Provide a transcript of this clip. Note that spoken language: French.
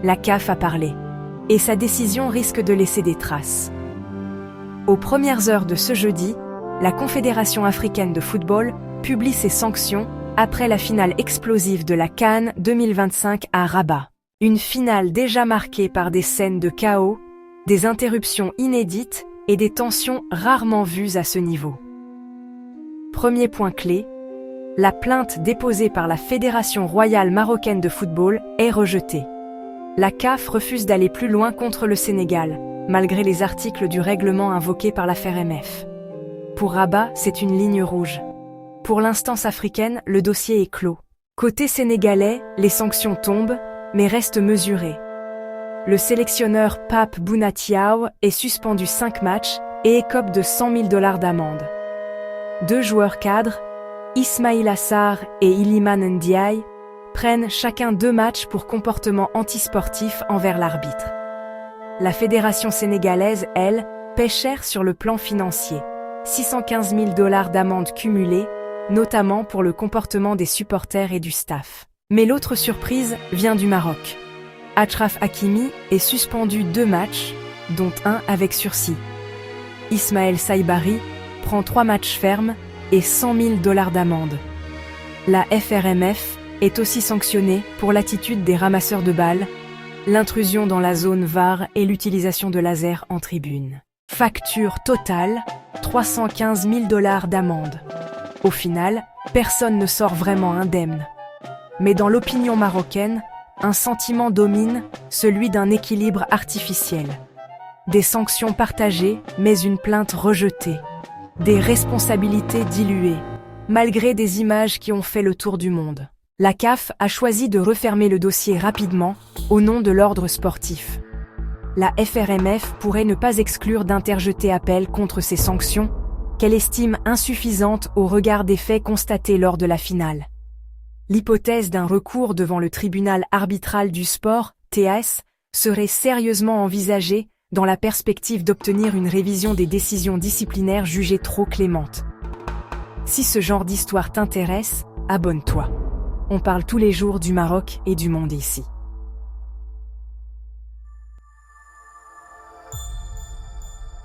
la CAF a parlé. Et sa décision risque de laisser des traces. Aux premières heures de ce jeudi, la Confédération africaine de football publie ses sanctions après la finale explosive de la CAN 2025 à Rabat. Une finale déjà marquée par des scènes de chaos, des interruptions inédites et des tensions rarement vues à ce niveau. Premier point clé, la plainte déposée par la Fédération royale marocaine de football est rejetée. La CAF refuse d'aller plus loin contre le Sénégal, malgré les articles du règlement invoqués par l'affaire MF. Pour Rabat, c'est une ligne rouge. Pour l'instance africaine, le dossier est clos. Côté sénégalais, les sanctions tombent, mais restent mesurées. Le sélectionneur Pape Bouna Thiaw est suspendu 5 matchs et écope de 100 000 $ d'amende. 2 joueurs cadres, Ismaïla Sarr et Iliman Ndiaye, prennent chacun 2 matchs pour comportement antisportif envers l'arbitre. La fédération sénégalaise, elle, paie cher sur le plan financier. 615 000 $ d'amende cumulée, notamment pour le comportement des supporters et du staff. Mais l'autre surprise vient du Maroc. Achraf Hakimi est suspendu 2 matchs, dont un avec sursis. Ismaël Saïbari prend 3 matchs fermes et 100 000 $ d'amende. La FRMF est aussi sanctionnée pour l'attitude des ramasseurs de balles, l'intrusion dans la zone VAR et l'utilisation de lasers en tribune. Facture totale, 315 000 $ d'amende. Au final, personne ne sort vraiment indemne. Mais dans l'opinion marocaine, un sentiment domine, celui d'un équilibre artificiel. Des sanctions partagées, mais une plainte rejetée. Des responsabilités diluées, malgré des images qui ont fait le tour du monde. La CAF a choisi de refermer le dossier rapidement, au nom de l'ordre sportif. La FRMF pourrait ne pas exclure d'interjeter appel contre ces sanctions, qu'elle estime insuffisantes au regard des faits constatés lors de la finale. L'hypothèse d'un recours devant le tribunal arbitral du sport, TAS, serait sérieusement envisagée dans la perspective d'obtenir une révision des décisions disciplinaires jugées trop clémentes. Si ce genre d'histoire t'intéresse, abonne-toi. On parle tous les jours du Maroc et du monde ici.